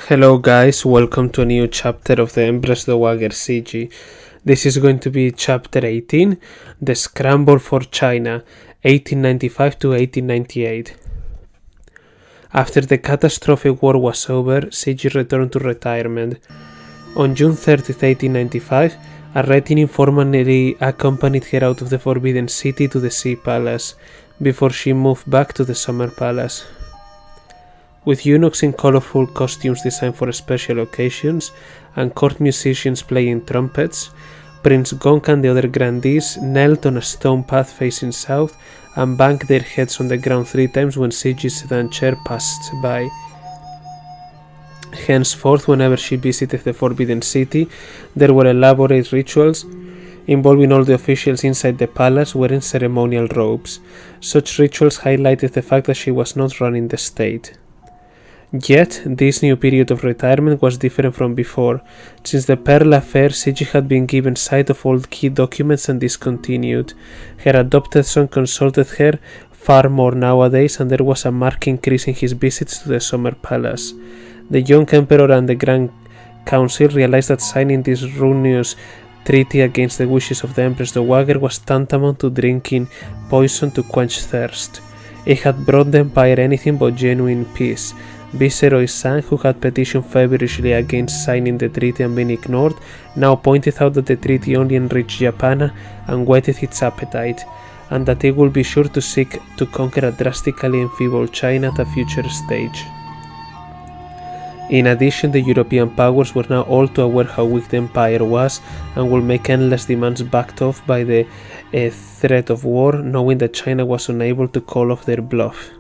Hello guys, welcome to a new chapter of the Empress Dowager Cixi. This is going to be chapter 18, The Scramble for China, 1895 to 1898. After the catastrophic war was over, Cixi returned to retirement. On June 30, 1895, a retinue formally accompanied her out of the Forbidden City to the Sea Palace, before she moved back to the Summer Palace. With eunuchs in colorful costumes designed for special occasions and court musicians playing trumpets, Prince Gong and the other grandees knelt on a stone path facing south and banged their heads on the ground 3 times when Cixi's sedan chair passed by. Henceforth, whenever she visited the Forbidden City, there were elaborate rituals involving all the officials inside the palace wearing ceremonial robes. Such rituals highlighted the fact that she was not running the state. Yet, this new period of retirement was different from before. Since the Pearl Affair, Cixi had been given sight of all key documents and discontinued. Her adopted son consulted her far more nowadays, and there was a marked increase in his visits to the Summer Palace. The young emperor and the Grand Council realized that signing this ruinous treaty against the wishes of the Empress Dowager was tantamount to drinking poison to quench thirst. It had brought the empire anything but genuine peace. Viceroy Sang, who had petitioned feverishly against signing the treaty and been ignored, now pointed out that the treaty only enriched Japan and whetted its appetite, and that it would be sure to seek to conquer a drastically enfeebled China at a future stage. In addition, the European powers were now all too aware how weak the empire was and would make endless demands backed off by the threat of war, knowing that China was unable to call off their bluff.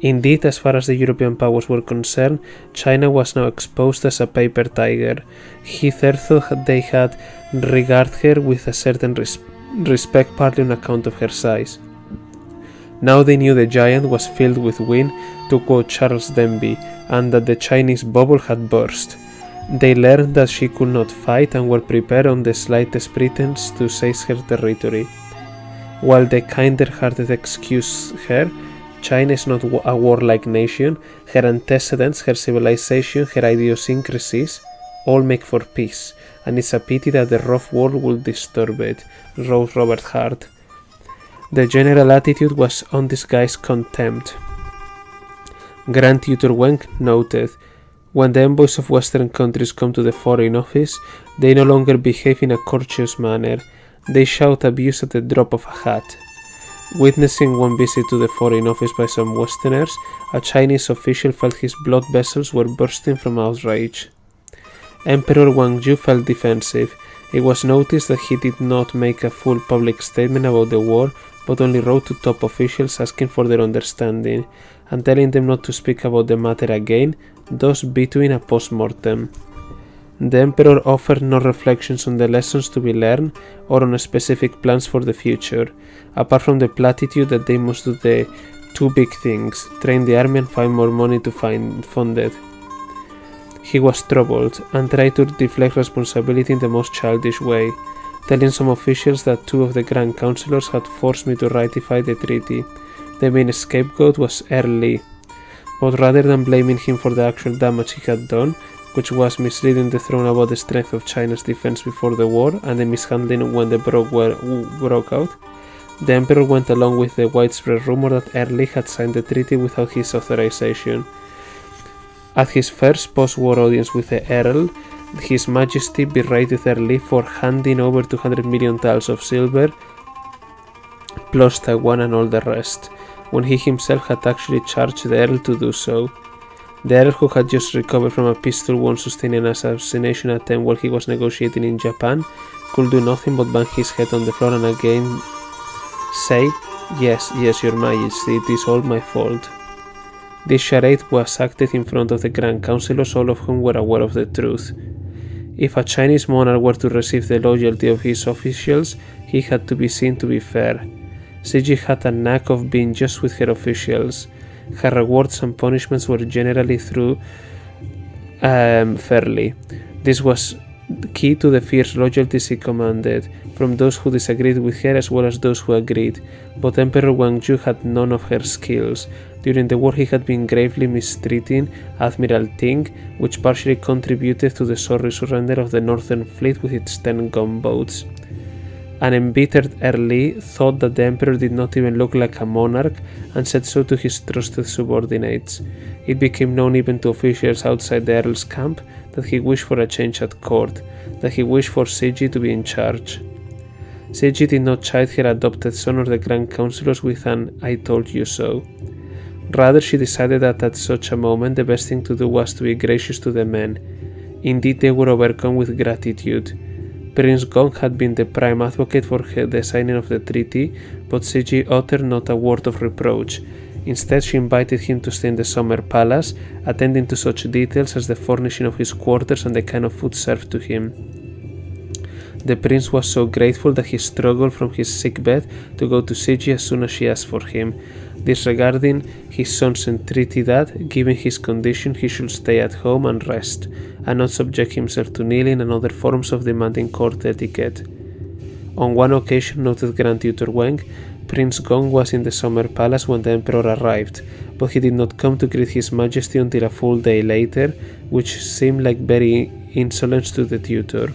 Indeed, as far as the European powers were concerned, China was now exposed as a paper tiger. Hitherto they had regarded her with a certain respect, partly on account of her size. Now they knew the giant was filled with wind, to quote Charles Denby, and that the Chinese bubble had burst. They learned that she could not fight and were prepared on the slightest pretense to seize her territory. While the kinder-hearted excused her, China is not a warlike nation. Her antecedents, her civilization, her idiosyncrasies all make for peace, and it's a pity that the rough world will disturb it, wrote Robert Hart. The general attitude was undisguised contempt. Grand Tutor Wang noted, "When the envoys of Western countries come to the Foreign Office, they no longer behave in a courteous manner. They shout abuse at the drop of a hat." Witnessing one visit to the Foreign Office by some Westerners, a Chinese official felt his blood vessels were bursting from outrage. Emperor Guangzhou felt defensive. It was noticed that he did not make a full public statement about the war, but only wrote to top officials asking for their understanding, and telling them not to speak about the matter again, thus vetoing a post-mortem. The emperor offered no reflections on the lessons to be learned or on specific plans for the future, apart from the platitude that they must do the 2 big things: train the army and find more money to fund it. He was troubled and tried to deflect responsibility in the most childish way, telling some officials that 2 of the Grand Councillors had forced me to ratify the treaty. The main scapegoat was Li, but rather than blaming him for the actual damage he had done, which was misleading the throne about the strength of China's defense before the war and the mishandling when the broke out, the emperor went along with the widespread rumor that Li had signed the treaty without his authorization. At his first post-war audience with the Earl, His Majesty berated Li for handing over 200 million taels of silver, plus Taiwan and all the rest, when he himself had actually charged the Earl to do so. The Earl, who had just recovered from a pistol wound sustained in an assassination attempt while he was negotiating in Japan, could do nothing but bang his head on the floor and again say, yes, your Majesty, it is all my fault." This charade was acted in front of the Grand Councillors, all of whom were aware of the truth. If a Chinese monarch were to receive the loyalty of his officials, he had to be seen to be fair. Cixi had a knack of being just with her officials. Her rewards and punishments were generally through fairly. This was key to the fierce loyalty she commanded, from those who disagreed with her as well as those who agreed, but Emperor Guangzhou had none of her skills. During the war he had been gravely mistreating Admiral Ting, which partially contributed to the sorry surrender of the Northern Fleet with its 10 gunboats. An embittered Early thought that the emperor did not even look like a monarch and said so to his trusted subordinates. It became known even to officials outside the earl's camp that he wished for a change at court, that he wished for Cixi to be in charge. Cixi did not chide her adopted son or the Grand Councillors with an "I told you so." Rather, she decided that at such a moment the best thing to do was to be gracious to the men. Indeed, they were overcome with gratitude. Prince Gong had been the prime advocate for the signing of the treaty, but Cixi uttered not a word of reproach. Instead, she invited him to stay in the summer palace, attending to such details as the furnishing of his quarters and the kind of food served to him. The prince was so grateful that he struggled from his sickbed to go to Cixi as soon as she asked for him, disregarding his son's entreaty that, given his condition, he should stay at home and rest, and not subject himself to kneeling and other forms of demanding court etiquette. On one occasion, noted Grand Tutor Wang, Prince Gong was in the summer palace when the emperor arrived, but he did not come to greet his majesty until a full day later, which seemed like very insolence to the tutor.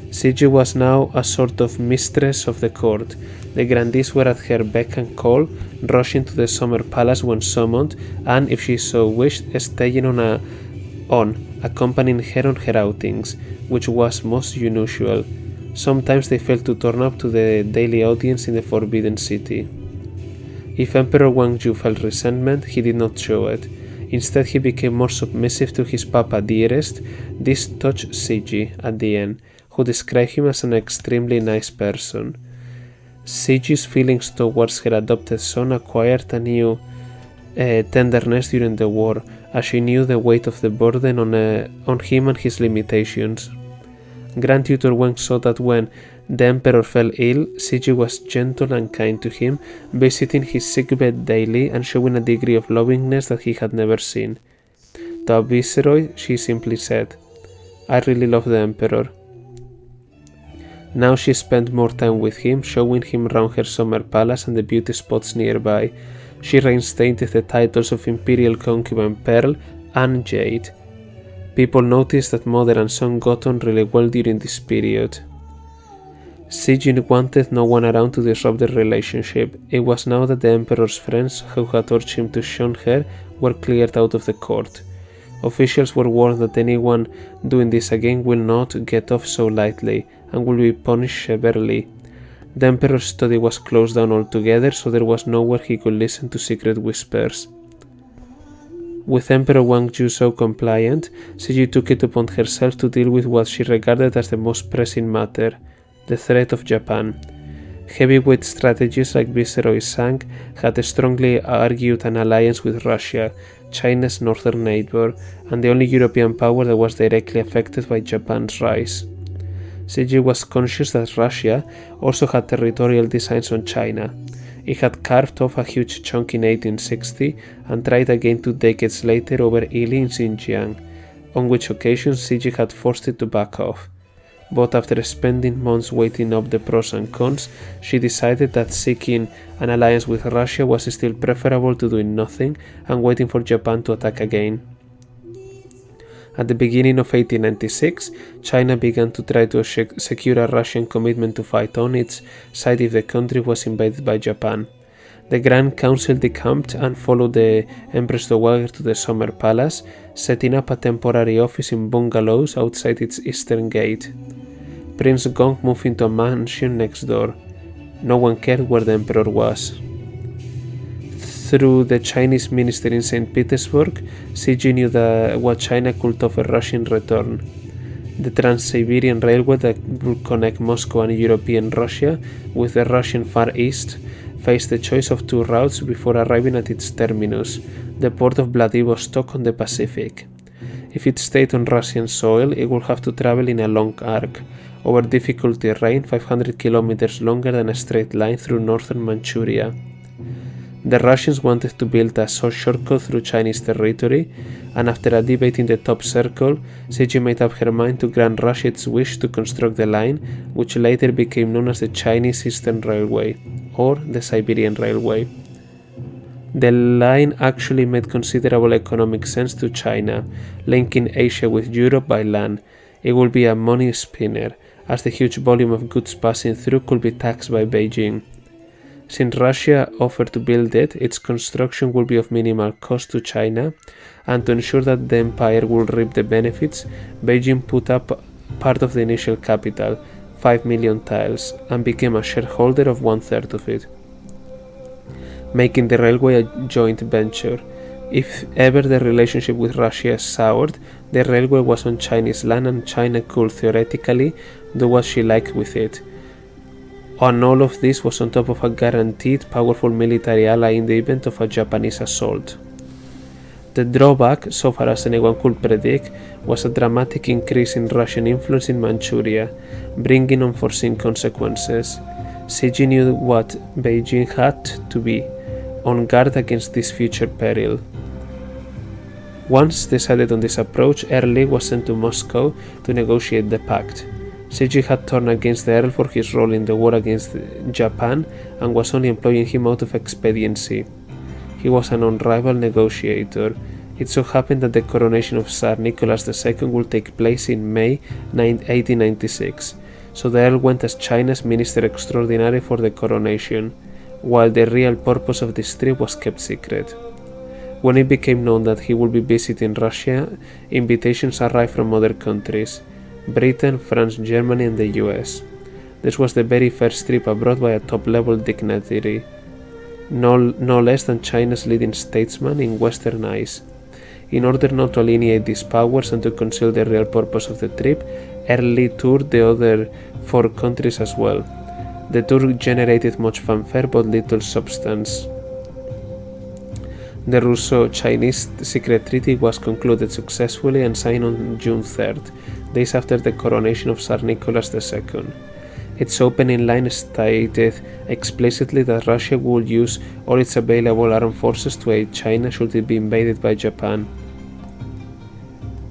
Cixi was now a sort of mistress of the court. The grandees were at her beck and call, rushing to the summer palace when summoned, and, if she so wished, staying on, accompanying her on her outings, which was most unusual. Sometimes they failed to turn up to the daily audience in the Forbidden City. If Emperor Wangju felt resentment, he did not show it. Instead, he became more submissive to his Papa Dearest. This touched Cixi at the end, who described him as an extremely nice person. Cixi's feelings towards her adopted son acquired a new tenderness during the war, as she knew the weight of the burden on him and his limitations. Grand Tutor Wang saw that when the emperor fell ill, Cixi was gentle and kind to him, visiting his sickbed daily and showing a degree of lovingness that he had never seen. To a viceroy, she simply said, "I really love the emperor." Now she spent more time with him, showing him round her summer palace and the beauty spots nearby. She reinstated the titles of Imperial Concubine Pearl and Jade. People noticed that mother and son got on really well during this period. Cixi wanted no one around to disrupt their relationship. It was now that the emperor's friends, who had urged him to shun her, were cleared out of the court. Officials were warned that anyone doing this again will not get off so lightly and will be punished severely. The emperor's study was closed down altogether, so there was nowhere he could listen to secret whispers. With Emperor Wangju so compliant, Cixi took it upon herself to deal with what she regarded as the most pressing matter, the threat of Japan. Heavyweight strategists like Viceroy Sang had strongly argued an alliance with Russia, China's northern neighbor, and the only European power that was directly affected by Japan's rise. Cixi was conscious that Russia also had territorial designs on China. It had carved off a huge chunk in 1860 and tried again 2 decades later over Ili in Xinjiang, on which occasions Cixi had forced it to back off. But after spending months weighing up the pros and cons, she decided that seeking an alliance with Russia was still preferable to doing nothing and waiting for Japan to attack again. At the beginning of 1896, China began to try to secure a Russian commitment to fight on its side if the country was invaded by Japan. The Grand Council decamped and followed the Empress Dowager to the Summer Palace, setting up a temporary office in bungalows outside its eastern gate. Prince Gong moved into a mansion next door. No one cared where the emperor was. Through the Chinese minister in St. Petersburg, Cixi knew what China could offer Russia in return. The Trans-Siberian Railway that would connect Moscow and European Russia with the Russian Far East faced the choice of 2 routes before arriving at its terminus, the port of Vladivostok on the Pacific. If it stayed on Russian soil, it would have to travel in a long arc, over difficult terrain 500 kilometers longer than a straight line through northern Manchuria. The Russians wanted to build a shortcut through Chinese territory, and after a debate in the top circle, Cixi made up her mind to grant Russia its wish to construct the line, which later became known as the Chinese Eastern Railway, or the Siberian Railway. The line actually made considerable economic sense to China, linking Asia with Europe by land. It would be a money spinner, as the huge volume of goods passing through could be taxed by Beijing. Since Russia offered to build it, its construction will be of minimal cost to China, and to ensure that the empire will reap the benefits, Beijing put up part of the initial capital, 5 million tiles, and became a shareholder of 1/3 of it, making the railway a joint venture. If ever the relationship with Russia soured, the railway was on Chinese land and China could theoretically do what she liked with it. And all of this was on top of a guaranteed powerful military ally in the event of a Japanese assault. The drawback, so far as anyone could predict, was a dramatic increase in Russian influence in Manchuria, bringing unforeseen consequences. Cixi knew what Beijing had to be, on guard against this future peril. Once decided on this approach, Early was sent to Moscow to negotiate the pact. Cixi had turned against the Earl for his role in the war against Japan and was only employing him out of expediency. He was an unrivaled negotiator. It so happened that the coronation of Tsar Nicholas II would take place in May 1896, so the Earl went as China's Minister Extraordinary for the coronation, while the real purpose of this trip was kept secret. When it became known that he would be visiting Russia, invitations arrived from other countries: Britain, France, Germany, and the US. This was the very first trip abroad by a top-level dignitary, no less than China's leading statesman in Western eyes. In order not to alienate these powers and to conceal the real purpose of the trip, Early toured the other 4 countries as well. The tour generated much fanfare but little substance. The Russo-Chinese secret treaty was concluded successfully and signed on June 3rd, days after the coronation of Tsar Nicholas II. Its opening line stated explicitly that Russia would use all its available armed forces to aid China should it be invaded by Japan.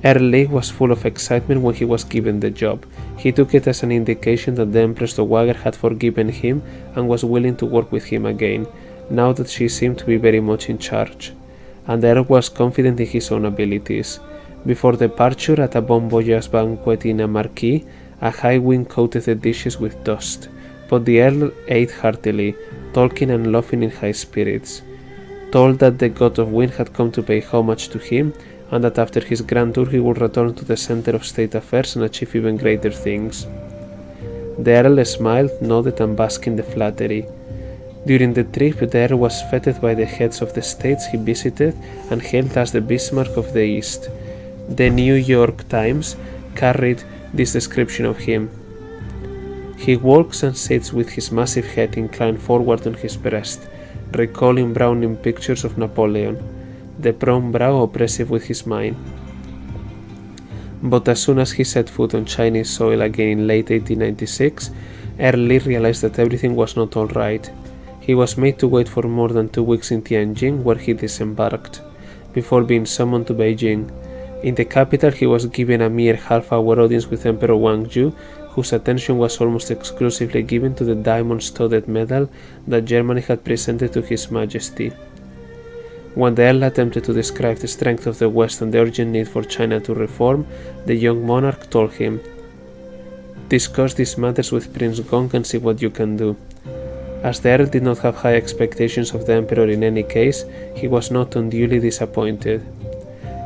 Early was full of excitement when he was given the job. He took it as an indication that the Empress Dowager had forgiven him and was willing to work with him again, now that she seemed to be very much in charge. And the Earl was confident in his own abilities. Before departure, at a bon voyage banquet in a marquee, a high wind coated the dishes with dust, but the Earl ate heartily, talking and laughing in high spirits. Told that the god of wind had come to pay homage to him, and that after his grand tour he would return to the center of state affairs and achieve even greater things. The Earl smiled, nodded, and basked in the flattery. During the trip, the Earl was feted by the heads of the states he visited and hailed as the Bismarck of the East. The New York Times carried this description of him: "He walks and sits with his massive head inclined forward on his breast, recalling Browning pictures of Napoleon, the brown brow oppressive with his mind." But as soon as he set foot on Chinese soil again in late 1896, Early realized that everything was not all right. He was made to wait for more than 2 weeks in Tianjin, where he disembarked, before being summoned to Beijing. In the capital, he was given a mere half-hour audience with Emperor Wangju, whose attention was almost exclusively given to the diamond-studded medal that Germany had presented to His Majesty. When the Earl attempted to describe the strength of the West and the urgent need for China to reform, the young monarch told him, "Discuss these matters with Prince Gong and see what you can do." As the Earl did not have high expectations of the Emperor in any case, he was not unduly disappointed.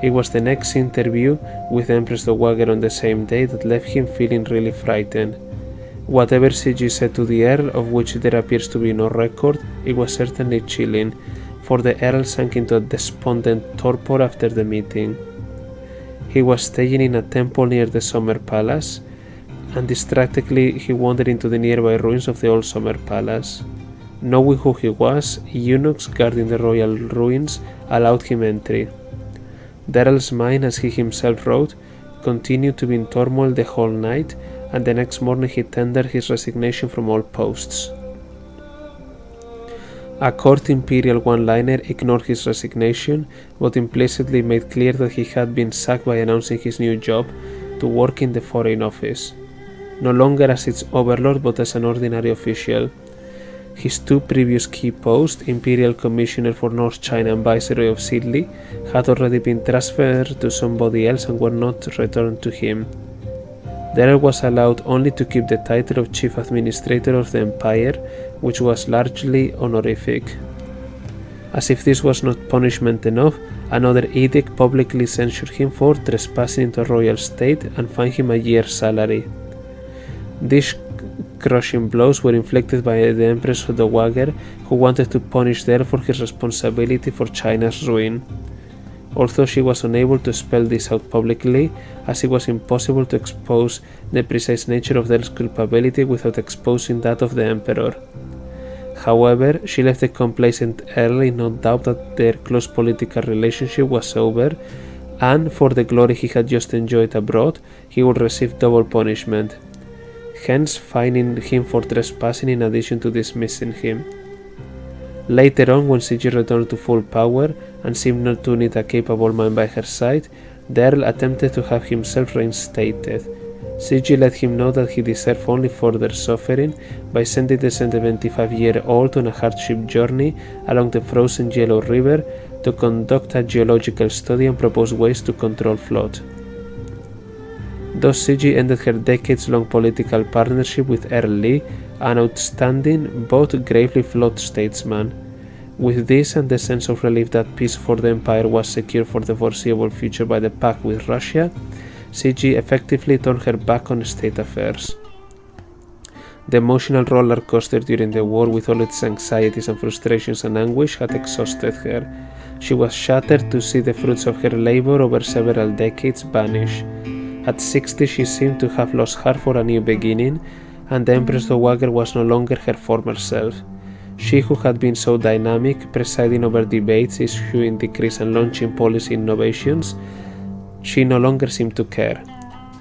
It was the next interview with Empress Dowager on the same day that left him feeling really frightened. Whatever Cixi said to the Earl, of which there appears to be no record, it was certainly chilling, for the Earl sank into a despondent torpor after the meeting. He was staying in a temple near the Summer Palace, and distractedly he wandered into the nearby ruins of the old Summer Palace. Knowing who he was, eunuchs guarding the royal ruins allowed him entry. The Earl's mind, as he himself wrote, continued to be in turmoil the whole night, and the next morning he tendered his resignation from all posts. A court imperial one-liner ignored his resignation, but implicitly made clear that he had been sacked by announcing his new job to work in the Foreign Office, no longer as its overlord but as an ordinary official. His two previous key posts, Imperial Commissioner for North China and Viceroy of Sicily, had already been transferred to somebody else and were not returned to him. Darrell was allowed only to keep the title of Chief Administrator of the Empire, which was largely honorific. As if this was not punishment enough, another edict publicly censured him for trespassing into a royal state and fined him a year's salary. These crushing blows were inflicted by the Empress Dowager, who wanted to punish Darrell for his responsibility for China's ruin. Although she was unable to spell this out publicly, as it was impossible to expose the precise nature of Darrell's culpability without exposing that of the Emperor. However, she left the complacent Earl in no doubt that their close political relationship was over, and for the glory he had just enjoyed abroad, he would receive double punishment, hence fining him for trespassing in addition to dismissing him. Later on, when Cixi returned to full power and seemed not to need a capable man by her side, the Earl attempted to have himself reinstated. Cixi let him know that he deserved only further suffering by sending the 75-year-old on a hardship journey along the frozen Yellow River to conduct a geological study and propose ways to control flood. Thus Cixi ended her decades-long political partnership with Earl Lee, an outstanding but gravely flawed statesman. With this and the sense of relief that peace for the Empire was secured for the foreseeable future by the pact with Russia, Cixi effectively turned her back on state affairs. The emotional roller coaster during the war, with all its anxieties and frustrations and anguish, had exhausted her. She was shattered to see the fruits of her labor over several decades vanish. At 60, she seemed to have lost heart for a new beginning, and the Empress Dowager was no longer her former self. She who had been so dynamic, presiding over debates, issuing decrees and launching policy innovations, she no longer seemed to care.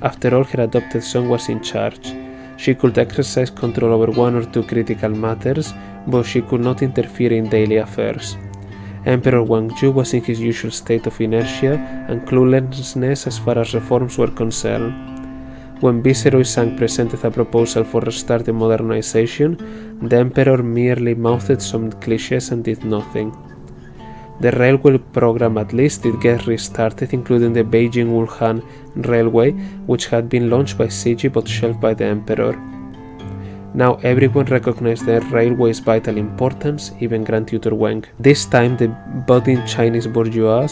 After all, her adopted son was in charge. She could exercise control over one or two critical matters, but she could not interfere in daily affairs. Emperor Guangzhou was in his usual state of inertia and cluelessness as far as reforms were concerned. When Viceroy Sang presented a proposal for restarting modernization, the Emperor merely mouthed some clichés and did nothing. The railway program at least did get restarted, including the Beijing-Wuhan railway, which had been launched by Cixi but shelved by the Emperor. Now everyone recognized the railway's vital importance, even Grand Tutor Wang. This time the budding Chinese bourgeois,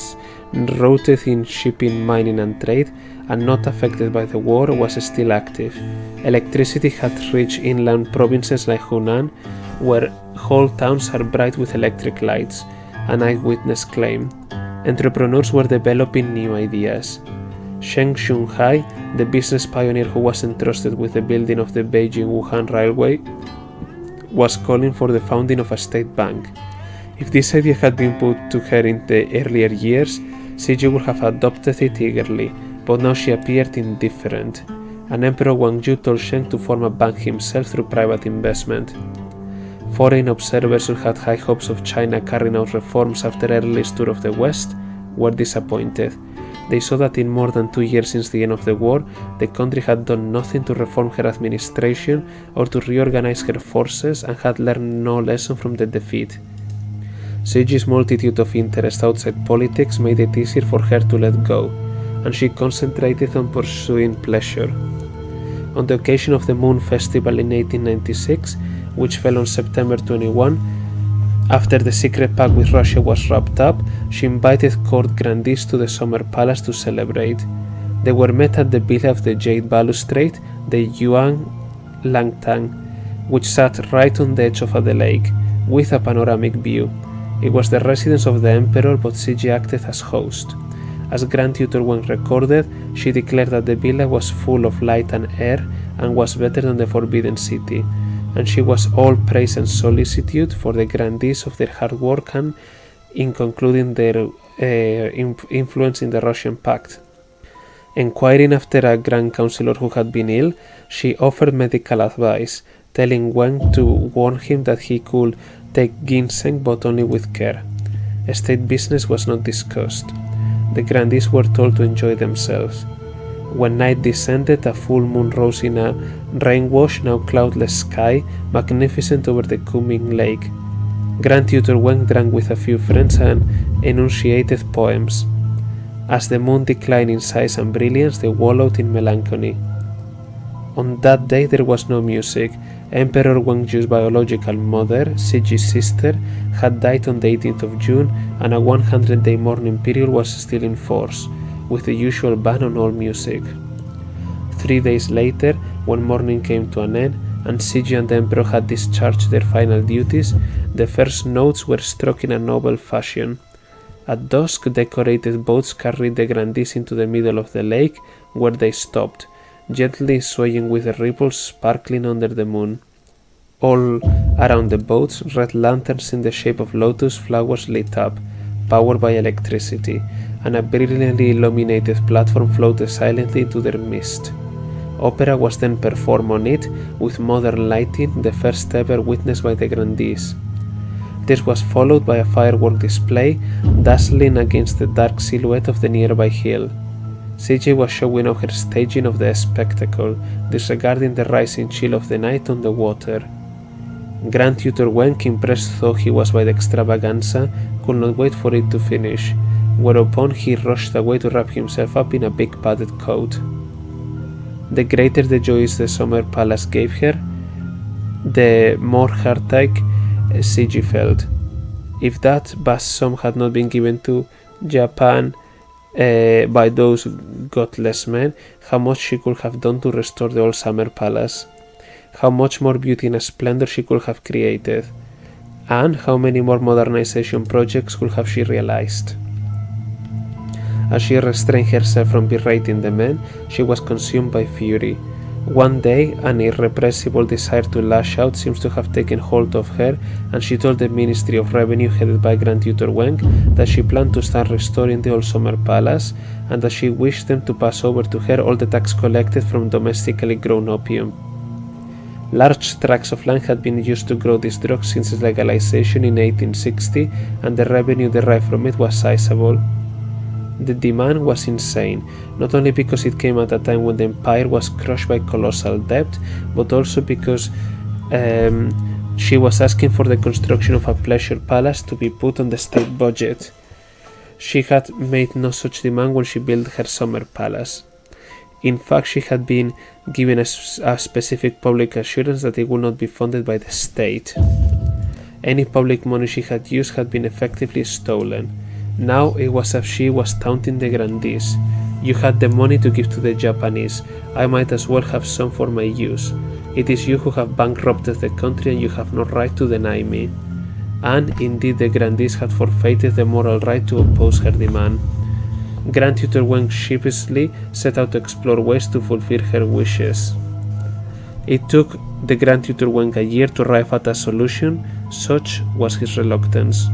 rooted in shipping, mining and trade, and not affected by the war, was still active. Electricity had reached inland provinces like Hunan, where whole towns are bright with electric lights, an eyewitness claim. Entrepreneurs were developing new ideas. Sheng Xunhai, the business pioneer who was entrusted with the building of the Beijing-Wuhan railway, was calling for the founding of a state bank. If this idea had been put to her in the earlier years, Cixi would have adopted it eagerly, but now she appeared indifferent. And Emperor Guangzhou told Sheng to form a bank himself through private investment. Foreign observers who had high hopes of China carrying out reforms after Early's tour of the West were disappointed. They saw that in more than 2 years since the end of the war, the country had done nothing to reform her administration or to reorganize her forces and had learned no lesson from the defeat. Cixi's multitude of interests outside politics made it easier for her to let go, and she concentrated on pursuing pleasure. On the occasion of the Moon Festival in 1896, which fell on September 21, after the secret pact with Russia was wrapped up, she invited court grandees to the Summer Palace to celebrate. They were met at the villa of the Jade Balustrade, the Yuan Langtang, which sat right on the edge of the lake, with a panoramic view. It was the residence of the Emperor, but Cixi acted as host. As Grand Tutor Wang recorded, she declared that the villa was full of light and air and was better than the Forbidden City, and she was all praise and solicitude for the grandees of their hard work and in concluding their influence in the Russian Pact. Enquiring after a Grand Councillor who had been ill, she offered medical advice, telling Wang to warn him that he could take ginseng but only with care. State business was not discussed. The grandees were told to enjoy themselves. When night descended, a full moon rose in a rain-washed, now cloudless sky, magnificent over the coming lake. Grand Tutor Wang drank with a few friends and enunciated poems. As the moon declined in size and brilliance, they wallowed in melancholy. On that day there was no music. Emperor Guangzhu's biological mother, Cixi's sister, had died on the 18th of June, and a 100-day mourning period was still in force, with the usual ban on all music. 3 days later, when mourning came to an end, and Cixi and the Emperor had discharged their final duties, the first notes were struck in a noble fashion. At dusk, decorated boats carried the grandees into the middle of the lake, where they stopped, gently swaying with the ripples sparkling under the moon. All around the boats, red lanterns in the shape of lotus flowers lit up, powered by electricity, and a brilliantly illuminated platform floated silently into their midst. Opera was then performed on it, with modern lighting, the first ever witnessed by the grandees. This was followed by a firework display, dazzling against the dark silhouette of the nearby hill. Cixi was showing off her staging of the spectacle, disregarding the rising chill of the night on the water. Grand Tutor Wang, impressed though he was by the extravaganza, could not wait for it to finish, whereupon he rushed away to wrap himself up in a big padded coat. The greater the joys the summer palace gave her, the more heartache Cixi felt. If that vast sum had not been given to Japan by those godless men, how much she could have done to restore the old summer palace, how much more beauty and splendor she could have created, and how many more modernization projects could have she realized. As she restrained herself from berating the men, she was consumed by fury. One day, an irrepressible desire to lash out seems to have taken hold of her, and she told the Ministry of Revenue headed by Grand Tutor Wang that she planned to start restoring the old summer palace, and that she wished them to pass over to her all the tax collected from domestically grown opium. Large tracts of land had been used to grow this drug since its legalization in 1860, and the revenue derived from it was sizable. The demand was insane, not only because it came at a time when the empire was crushed by colossal debt, but also because she was asking for the construction of a pleasure palace to be put on the state budget. She had made no such demand when she built her summer palace. In fact, she had been given a specific public assurance that it would not be funded by the state. Any public money she had used had been effectively stolen. Now it was as if she was taunting the grandees. You had the money to give to the Japanese. I might as well have some for my use. It is you who have bankrupted the country, and you have no right to deny me. And indeed the grandees had forfeited the moral right to oppose her demand. Grand Tutor Wang sheepishly set out to explore ways to fulfill her wishes. It took the Grand Tutor Wang a year to arrive at a solution, such was his reluctance.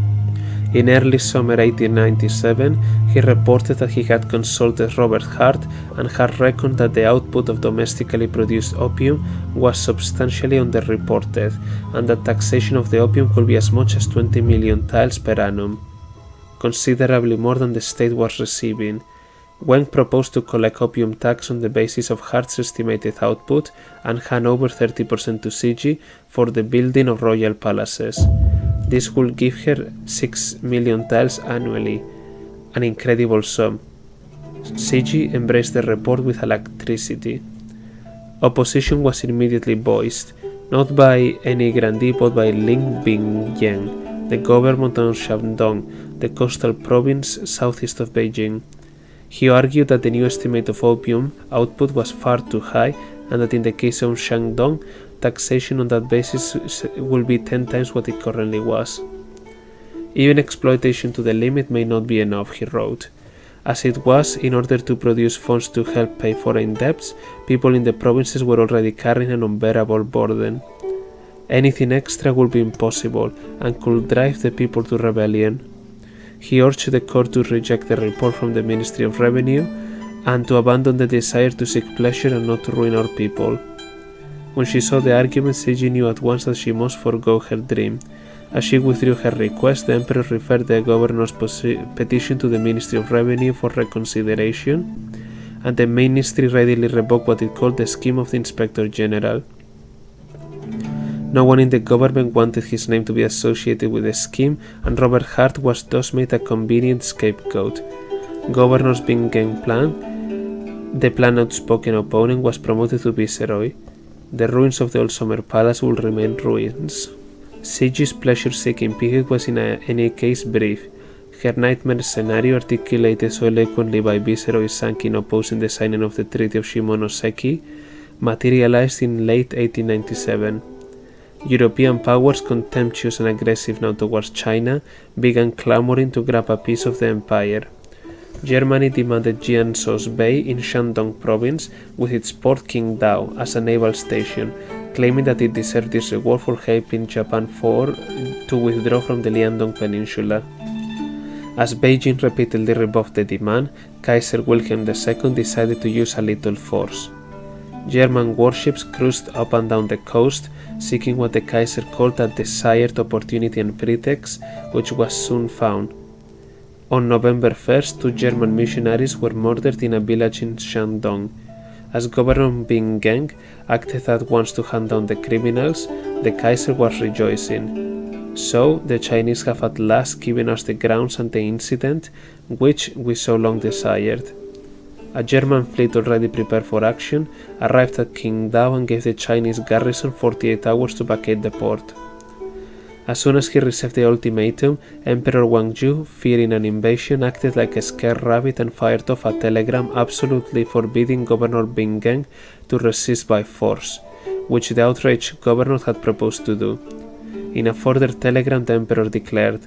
In early summer 1897, he reported that he had consulted Robert Hart and had reckoned that the output of domestically produced opium was substantially underreported, and that taxation of the opium could be as much as 20 million taels per annum, considerably more than the state was receiving. Wang proposed to collect opium tax on the basis of Hart's estimated output and hand over 30% to Cixi for the building of royal palaces. This would give her 6 million taels annually, an incredible sum. Cixi embraced the report with alacrity. Opposition was immediately voiced, not by any grandee but by Lin Bingyen, the government of Shandong, the coastal province southeast of Beijing. He argued that the new estimate of opium output was far too high, and that in the case of Shandong, taxation on that basis will be 10 times what it currently was. Even exploitation to the limit may not be enough, he wrote. As it was, in order to produce funds to help pay foreign debts, people in the provinces were already carrying an unbearable burden. Anything extra would be impossible and could drive the people to rebellion. He urged the court to reject the report from the Ministry of Revenue and to abandon the desire to seek pleasure and not to ruin our people. When she saw the argument, Cixi knew at once that she must forego her dream. As she withdrew her request, the Emperor referred the governor's petition to the Ministry of Revenue for reconsideration, and the ministry readily revoked what it called the scheme of the Inspector General. No one in the government wanted his name to be associated with the scheme, and Robert Hart was thus made a convenient scapegoat. Governor Bing Geng's plan, the plan's outspoken opponent, was promoted to viceroy. The ruins of the old summer palace will remain ruins. Cixi's pleasure-seeking period was in any case brief. Her nightmare scenario, articulated so eloquently by Viceroy Sankin opposing the signing of the Treaty of Shimonoseki, materialized in late 1897. European powers, contemptuous and aggressive now towards China, began clamoring to grab a piece of the empire. Germany demanded Jiangsu's Bay in Shandong province with its port Qingdao as a naval station, claiming that it deserved this reward for helping Japan to withdraw from the Liaodong Peninsula. As Beijing repeatedly rebuffed the demand, Kaiser Wilhelm II decided to use a little force. German warships cruised up and down the coast, seeking what the Kaiser called a desired opportunity and pretext, which was soon found. On November 1st, 2 German missionaries were murdered in a village in Shandong. As Governor Bing Geng acted at once to hunt down the criminals, the Kaiser was rejoicing. So, the Chinese have at last given us the grounds and the incident which we so long desired. A German fleet already prepared for action arrived at Qingdao and gave the Chinese garrison 48 hours to vacate the port. As soon as he received the ultimatum, Emperor Wangju, fearing an invasion, acted like a scared rabbit and fired off a telegram absolutely forbidding Governor Bing Geng to resist by force, which the outraged governor had proposed to do. In a further telegram, the emperor declared,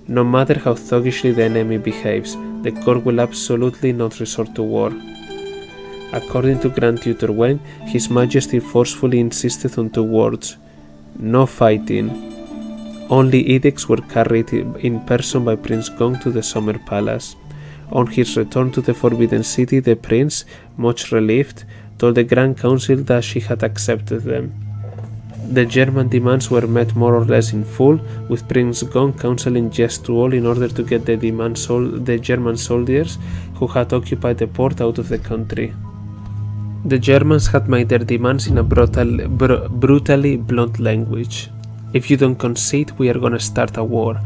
"No matter how thuggishly the enemy behaves, the court will absolutely not resort to war." According to Grand Tutor Wen, His Majesty forcefully insisted on 2 words: no fighting. Only edicts were carried in person by Prince Gong to the Summer Palace. On his return to the Forbidden City, the prince, much relieved, told the Grand Council that she had accepted them. The German demands were met more or less in full, with Prince Gong counseling yes to all in order to get the German soldiers who had occupied the port out of the country. The Germans had made their demands in a brutally blunt language. "If you don't concede, we are going to start a war."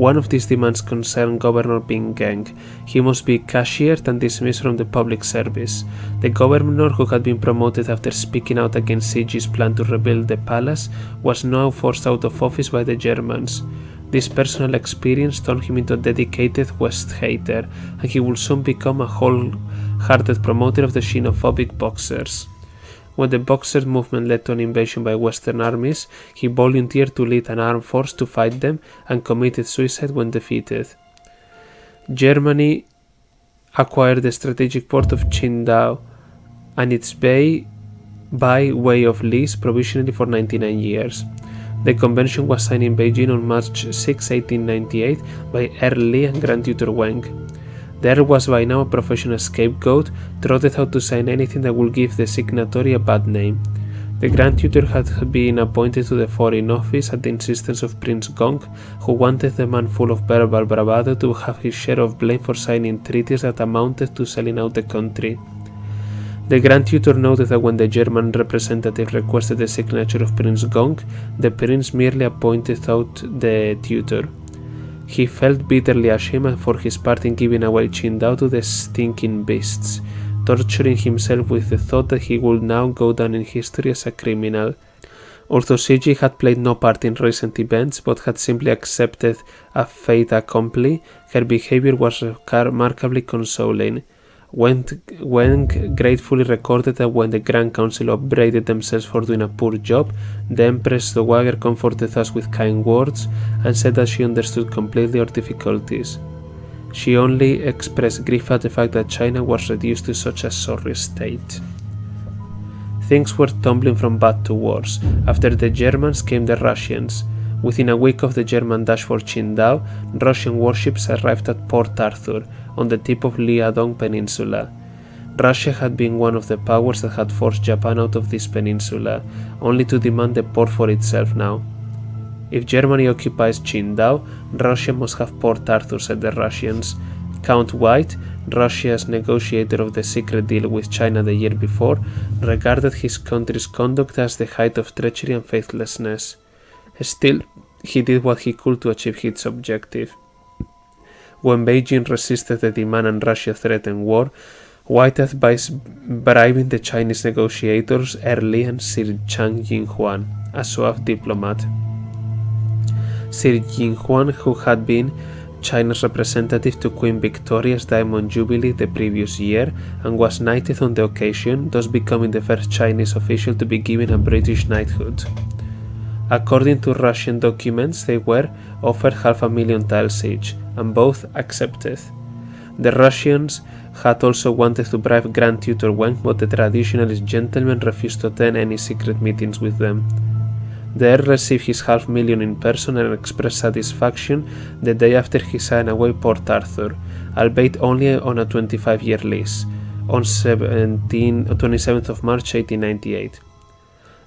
One of these demands concerned Governor Bing Geng. He must be cashiered and dismissed from the public service. The governor, who had been promoted after speaking out against Cixi's plan to rebuild the palace, was now forced out of office by the Germans. This personal experience turned him into a dedicated West hater, and he would soon become a wholehearted promoter of the xenophobic Boxers. When the Boxer movement led to an invasion by Western armies, he volunteered to lead an armed force to fight them and committed suicide when defeated. Germany acquired the strategic port of Qingdao and its bay by way of lease provisionally for 99 years. The convention was signed in Beijing on March 6, 1898 by Earl Lee and Grand Tutor Wang. The Earl was by now a professional scapegoat, trotted out to sign anything that would give the signatory a bad name. The Grand Tutor had been appointed to the Foreign Office at the insistence of Prince Gong, who wanted the man full of verbal bravado to have his share of blame for signing treaties that amounted to selling out the country. The Grand Tutor noted that when the German representative requested the signature of Prince Gong, the prince merely pointed out the tutor. He felt bitterly ashamed for his part in giving away Qingdao to the stinking beasts, torturing himself with the thought that he would now go down in history as a criminal. Although Cixi had played no part in recent events but had simply accepted a fait accompli, her behavior was remarkably consoling. Wang gratefully recorded that when the Grand Council upbraided themselves for doing a poor job, the Empress Dowager comforted us with kind words and said that she understood completely our difficulties. She only expressed grief at the fact that China was reduced to such a sorry state. Things were tumbling from bad to worse. After the Germans came the Russians. Within a week of the German dash for Qingdao, Russian warships arrived at Port Arthur, on the tip of Liaodong Peninsula. Russia had been one of the powers that had forced Japan out of this peninsula, only to demand the port for itself now. If Germany occupies Qingdao, Russia must have Port Arthur, said the Russians. Count White, Russia's negotiator of the secret deal with China the year before, regarded his country's conduct as the height of treachery and faithlessness. Still, he did what he could to achieve his objective. When Beijing resisted the demand and Russia threatened war, White advised bribing the Chinese negotiators Early and Sir Chang Yinhuan, a suave diplomat. Sir Yinhuan, who had been China's representative to Queen Victoria's Diamond Jubilee the previous year and was knighted on the occasion, thus becoming the first Chinese official to be given a British knighthood. According to Russian documents, they were offered 500,000 tiles each, and both accepted. The Russians had also wanted to bribe Grand Tutor Wang, but the traditionalist gentleman refused to attend any secret meetings with them. The Earl received his 500,000 in person and expressed satisfaction the day after he signed away Port Arthur, albeit only on a 25-year lease, on 27th of March 1898.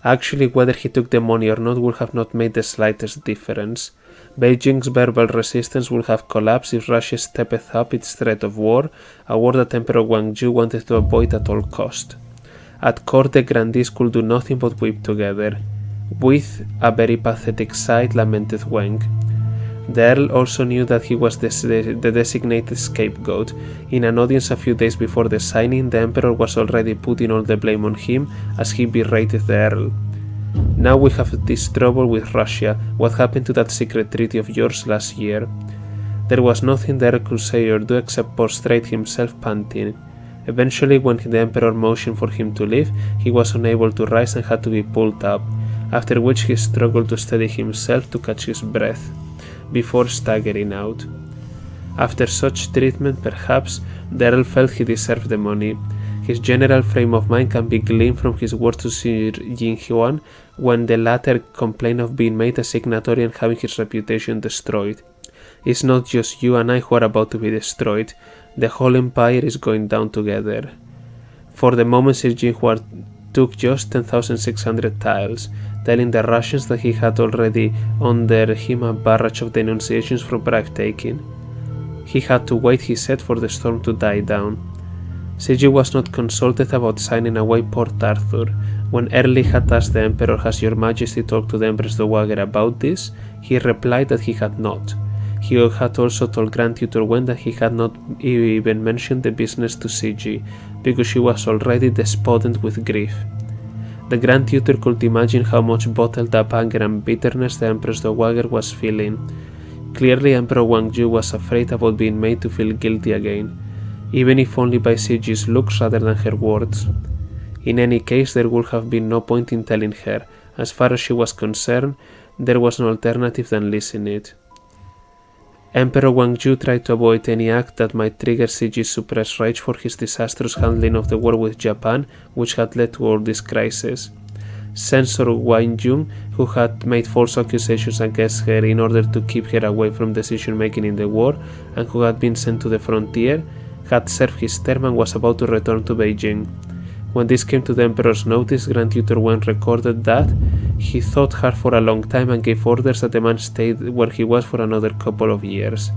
Actually, whether he took the money or not would have not made the slightest difference. Beijing's verbal resistance would have collapsed if Russia stepped up its threat of war, a war that Emperor Guangzhou wanted to avoid at all cost. At court, the grandees could do nothing but weep together. With a very pathetic sight, lamented Wang. The Earl also knew that he was the designated scapegoat. In an audience a few days before the signing, the Emperor was already putting all the blame on him as he berated the Earl. Now we have this trouble with Russia. What happened to that secret treaty of yours last year? There was nothing the Earl could say or do except prostrate himself panting. Eventually, when the Emperor motioned for him to leave, he was unable to rise and had to be pulled up, after which he struggled to steady himself to catch his breath, before staggering out. After such treatment, perhaps, the Earl felt he deserved the money. His general frame of mind can be gleaned from his words to Sir Yinhuan when the latter complained of being made a signatory and having his reputation destroyed. It's not just you and I who are about to be destroyed. The whole empire is going down together. For the moment, Sir Yinhuan took just 10,600 tiles, telling the Russians that he had already under him a barrage of denunciations for bribe-taking. He had to wait, he said, for the storm to die down. Cixi was not consulted about signing away Port Arthur. When Early had asked the Emperor, "Has your Majesty talked to the Empress Dowager about this?" he replied that he had not. He had also told Grand Tutor Wen that he had not even mentioned the business to Cixi, because she was already despondent with grief. The Grand Tutor could imagine how much bottled up anger and bitterness the Empress Dowager was feeling. Clearly, Emperor Guangzhou was afraid about being made to feel guilty again, even if only by Cixi's looks rather than her words. In any case, there would have been no point in telling her. As far as she was concerned, there was no alternative than listen it. Emperor Guangzhou tried to avoid any act that might trigger Cixi's suppressed rage for his disastrous handling of the war with Japan, which had led to all this crisis. Censor Wang Jun, who had made false accusations against her in order to keep her away from decision-making in the war, and who had been sent to the frontier, had served his term and was about to return to Beijing. When this came to the Emperor's notice, Grand Tutor Wen recorded that he thought hard for a long time and gave orders that the man stayed where he was for another couple of years,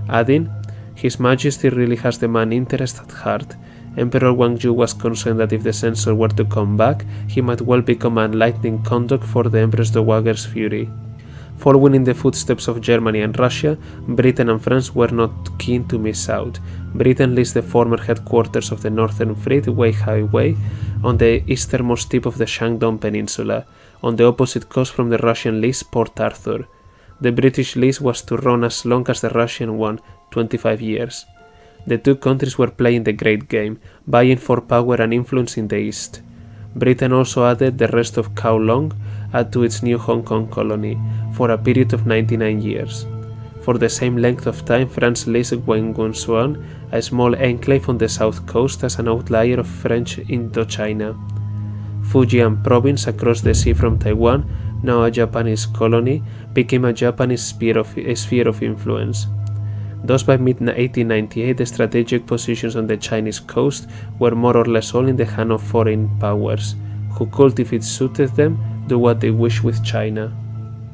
adding, "His Majesty really has the man's interest at heart." Emperor Guangzhou was concerned that if the censor were to come back, he might well become an enlightening conduct for the Empress Dowager's fury. Following in the footsteps of Germany and Russia, Britain and France were not keen to miss out. Britain leased the former headquarters of the Northern Fleet Highway on the easternmost tip of the Shandong Peninsula, on the opposite coast from the Russian lease Port Arthur. The British lease was to run as long as the Russian one, 25 years. The two countries were playing the great game, vying for power and influence in the east. Britain also added the rest of Kowloon to its new Hong Kong colony, for a period of 99 years. For the same length of time, France leased Guangxuan, a small enclave on the south coast, as an outlier of French Indochina. Fujian province across the sea from Taiwan, now a Japanese colony, became a Japanese sphere of influence. Thus, by mid-1898, the strategic positions on the Chinese coast were more or less all in the hands of foreign powers, who could, if it suited them, do what they wished with China.